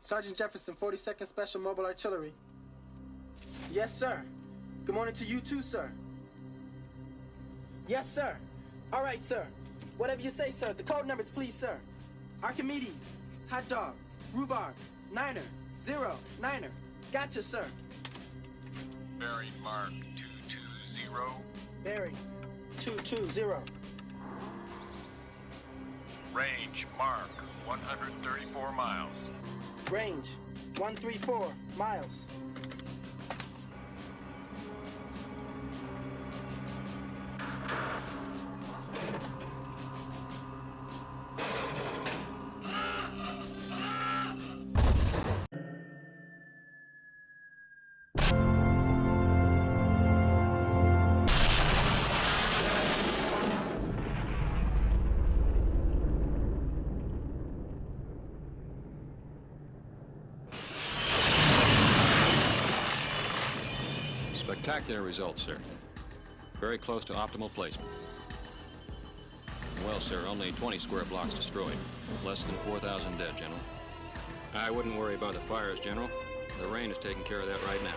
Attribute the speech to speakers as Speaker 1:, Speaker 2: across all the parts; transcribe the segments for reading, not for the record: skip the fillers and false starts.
Speaker 1: Sergeant Jefferson, 42nd Special Mobile Artillery. Yes, sir. Good morning to you too, sir. Yes, sir. All right, sir. Whatever you say, sir. The code numbers, please, sir. Archimedes, hot dog, rhubarb, Niner, 0, Niner. Gotcha, sir.
Speaker 2: Bearing mark 220.
Speaker 1: Bearing 220.
Speaker 2: Range mark 134 miles.
Speaker 1: Range 134 miles.
Speaker 3: Spectacular results, sir. Very close to optimal placement. Well, sir, only 20 square blocks destroyed. Less than 4,000 dead, General. I wouldn't worry about the fires, General. The rain is taking care of that right now.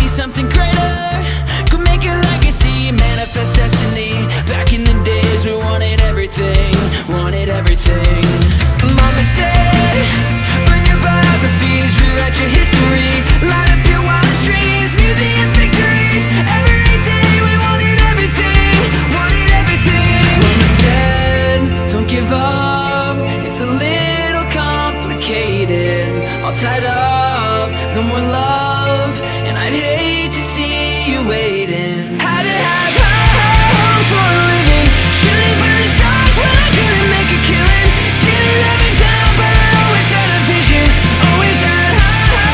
Speaker 4: Something greater, could make a legacy, manifest destiny. Back in the days we wanted everything, wanted everything. Mama said, bring your biographies, rewrite your history, light up your wildest dreams, museum victories. Every day we wanted everything, wanted everything. Mama said, don't give up, it's a little complicated. All tied up, no more love, and I'd hate to see you waiting. Had to have high hopes for a living, shooting for the stars when I couldn't make a killing. Didn't have it down, but I always had a vision, always had high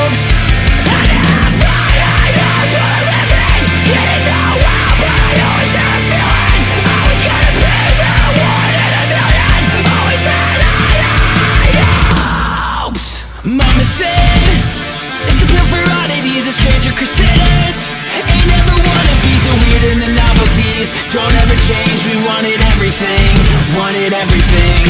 Speaker 4: hopes. Had to have high hopes for a living, didn't know how, but I always had a feeling I was gonna be the one in a million. Always had high hopes. Mama said, it's a pill for oddities, a stranger crusaders. Ain't never wanna be so weird in the novelties. Don't ever change, we wanted everything, wanted everything.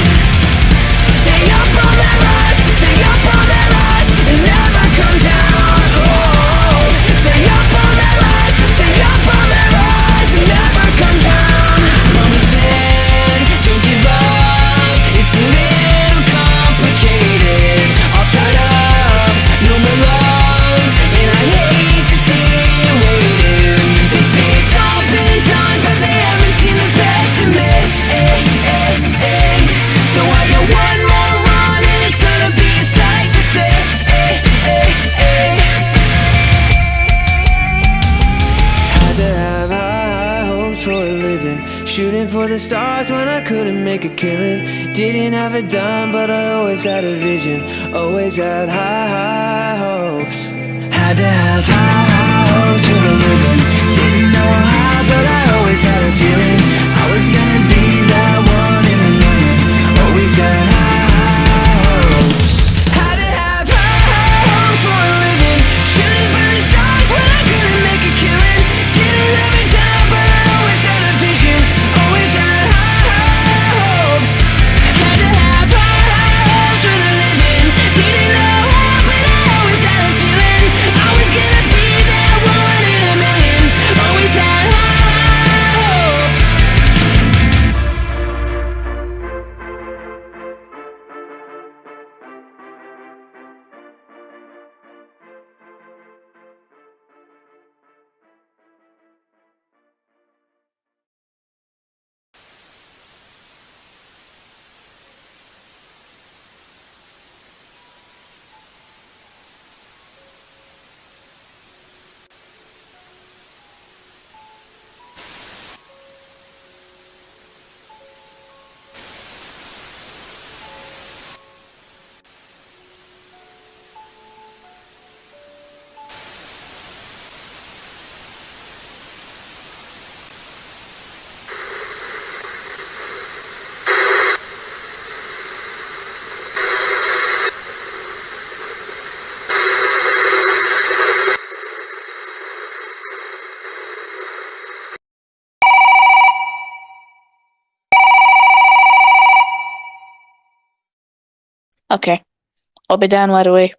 Speaker 4: Stay up on that rise, stay up on that rise, and never come down. Oh, stay up on that rise, stay up on that rise, and never come down. Mama said, don't give up, it's a little complicated. All tied up, no more love, and I hate to see you waiting. They say it's all been done, but they haven't seen the best in me. So I got one more run, and it's gonna be a sight to see. Had to have high hopes for a living, shooting for the stars when I couldn't make a killing. Didn't have a dime, but I always had a vision, always had high hopes. Had to have high hopes for a living, didn't know how, but I always had a feeling I was gonna be that one in a million. Always had high hopes. Had to have high hopes for a living, shooting for the stars when I couldn't make a killing. Didn't have it down, but I always had a vision, always had high hopes. Had to have high hopes for the living, didn't know how, but I always had a feeling I was gonna be that one.
Speaker 5: Okay, I'll be down right away.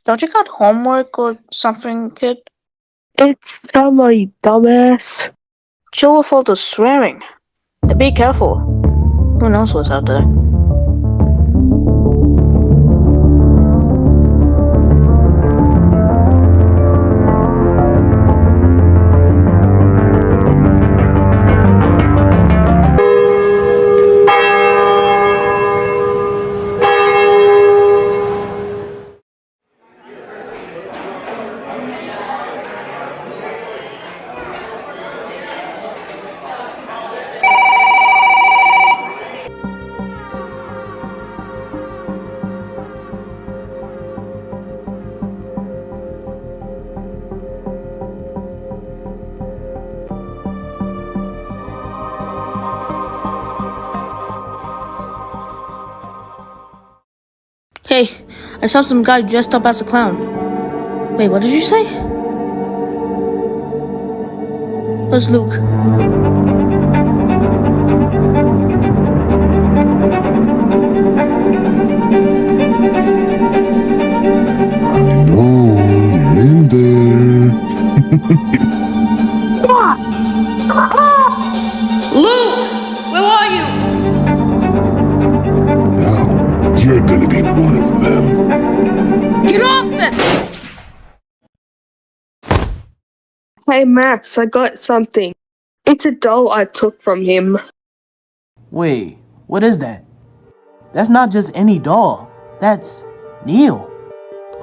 Speaker 5: Don't you got homework or something, kid?
Speaker 6: It's summer, you dumbass.
Speaker 5: Chill with all the swearing. And be careful. Who knows what's out there? Hey, I saw some guy dressed up as a clown. Wait, what did you say? Where's Luke?
Speaker 7: I know you're in there.
Speaker 5: Luke! Where are you?
Speaker 7: Now you're gonna be one of them.
Speaker 5: Get off him!
Speaker 6: Hey Max, I got something. It's a doll I took from him.
Speaker 8: Wait, what is that? That's not just any doll. That's Neil.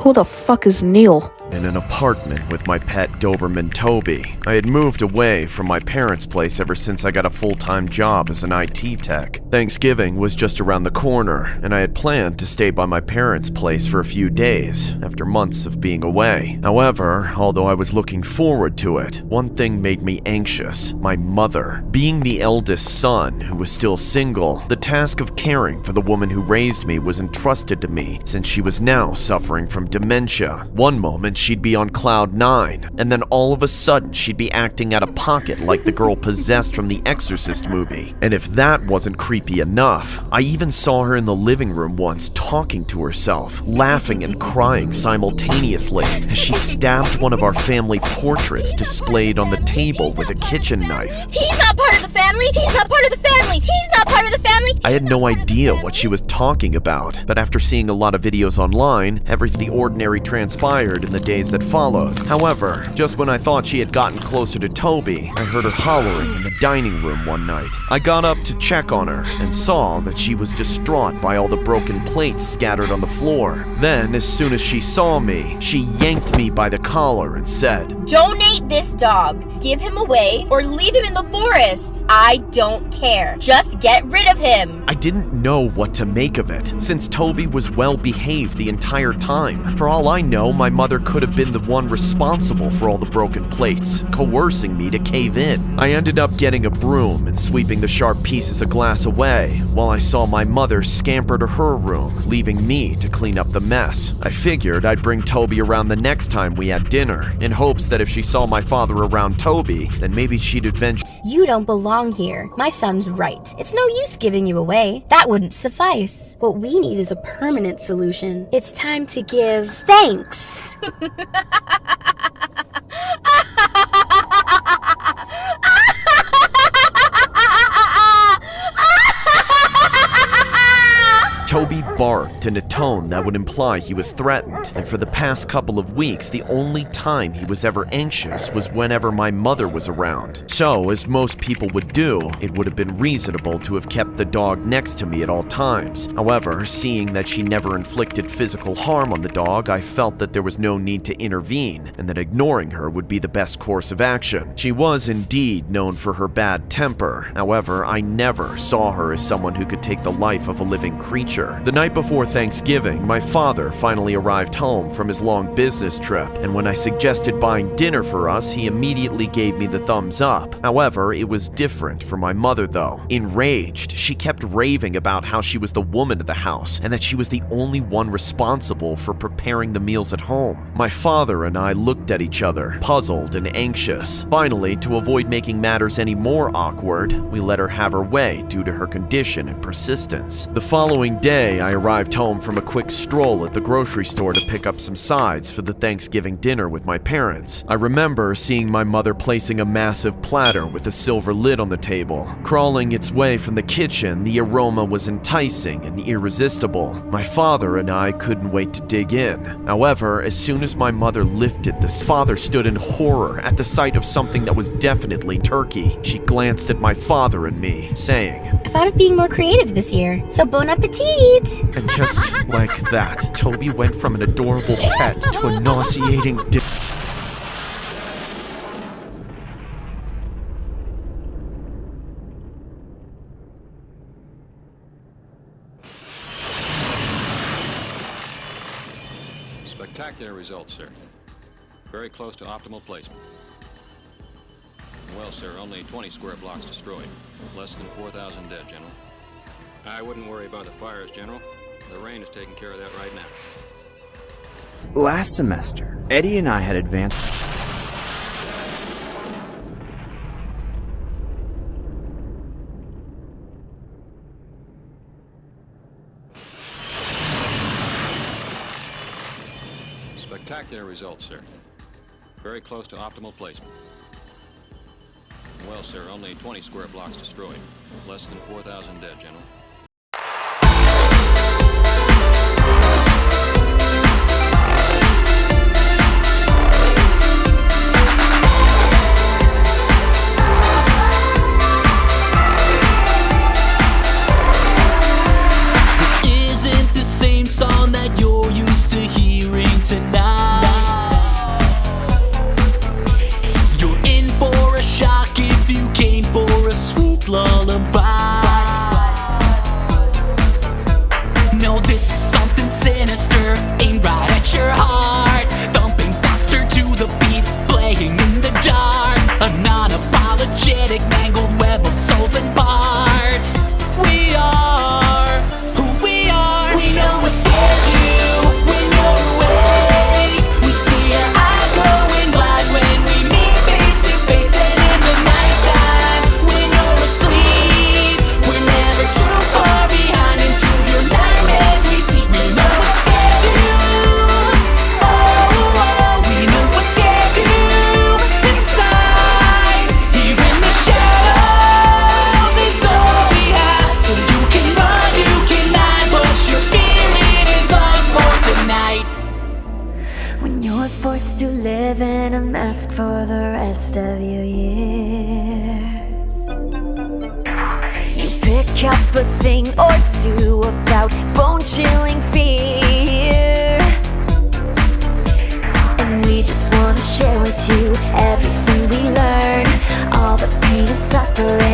Speaker 5: Who the fuck is Neil?
Speaker 9: In an apartment with my pet Doberman Toby. I had moved away from my parents' place ever since I got a full-time job as an IT tech. Thanksgiving was just around the corner, and I had planned to stay by my parents' place for a few days after months of being away. However, although I was looking forward to it, one thing made me anxious: my mother. Being the eldest son who was still single, the task of caring for the woman who raised me was entrusted to me since she was now suffering from dementia. One moment she'd be on cloud 9, and then all of a sudden she'd be acting out of pocket like the girl possessed from the Exorcist movie. And if that wasn't creepy enough, I even saw her in the living room once talking to herself, laughing and crying simultaneously as she stabbed one of our family portraits displayed on the table with a kitchen knife.
Speaker 10: He's not part of the family! He's not part of the family! He's not part of the family!
Speaker 9: I had no idea what she was talking about, but after seeing a lot of videos online, everything ordinary transpired in the days that followed. However, just when I thought she had gotten closer to Toby, I heard her hollering in the dining room one night. I got up to check on her and saw that she was distraught by all the broken plates scattered on the floor. Then, as soon as she saw me, she yanked me by the collar and said,
Speaker 10: "Donate this dog. Give him away or leave him in the forest. I don't care. Just get rid of him."
Speaker 9: I didn't know what to make of it, since Toby was well behaved the entire time. For all I know, my mother could have been the one responsible for all the broken plates, coercing me to cave in. I ended up getting a broom and sweeping the sharp pieces of glass away, while I saw my mother scamper to her room, leaving me to clean up the mess. I figured I'd bring Toby around the next time we had dinner, in hopes that if she saw my father around Toby, then maybe she'd adventure.
Speaker 10: You don't belong here. My son's right. It's no use giving you away. That wouldn't suffice. What we need is a permanent solution. It's time to give thanks.
Speaker 9: Toby barked in a tone that would imply he was threatened, and for the past couple of weeks, the only time he was ever anxious was whenever my mother was around. So, as most people would do, it would have been reasonable to have kept the dog next to me at all times. However, seeing that she never inflicted physical harm on the dog, I felt that there was no need to intervene, and that ignoring her would be the best course of action. She was indeed known for her bad temper. However, I never saw her as someone who could take the life of a living creature. The night Right before Thanksgiving, my father finally arrived home from his long business trip, and when I suggested buying dinner for us, he immediately gave me the thumbs up. However, it was different for my mother though. Enraged, she kept raving about how she was the woman of the house and that she was the only one responsible for preparing the meals at home. My father and I looked at each other, puzzled and anxious. Finally, to avoid making matters any more awkward, we let her have her way due to her condition and persistence. The following day, I arrived home from a quick stroll at the grocery store to pick up some sides for the Thanksgiving dinner with my parents. I remember seeing my mother placing a massive platter with a silver lid on the table. Crawling its way from the kitchen, the aroma was enticing and irresistible. My father and I couldn't wait to dig in. However, as soon as my mother lifted this, father stood in horror at the sight of something that was definitely turkey. She glanced at my father and me, saying,
Speaker 10: I thought of being more creative this year, so bon appetit!
Speaker 9: And just like that, Toby went from an adorable pet to a nauseating
Speaker 3: Spectacular results, sir. Very close to optimal placement. Well, sir, only 20 square blocks destroyed. Less than 4,000 dead, General. I wouldn't worry about the fires, General. The rain is taking care of that right now.
Speaker 11: Last semester, Eddie and I had advanced...
Speaker 3: Spectacular results, sir. Very close to optimal placement. Well, sir, only 20 square blocks destroyed. Less than 4,000 dead, General.
Speaker 4: This isn't the same song that you're used to hearing tonight. You're in for a shock if you came for a sweet lullaby. No, this is something sinister, aimed right at your heart. Thumping faster to the beat, playing in the dark. A non-apologetic mangled web of souls and parts. We are who we are. We know what scares you when you're awake. We see your eyes glowing wide when we meet face to face. And in the nighttime when you're asleep, we're never too far behind into your nightmares. We see, we know what scares you. Oh, oh, we know what scares you inside. Here in the shadows, it's all we have. So you can run, you can hide, but your feeling is ours for tonight.
Speaker 12: When you're forced to live in a mask for the rest of your years, you pick up a thing or two about bone-chilling fear, and we just want to share with you everything we learn, all the pain and suffering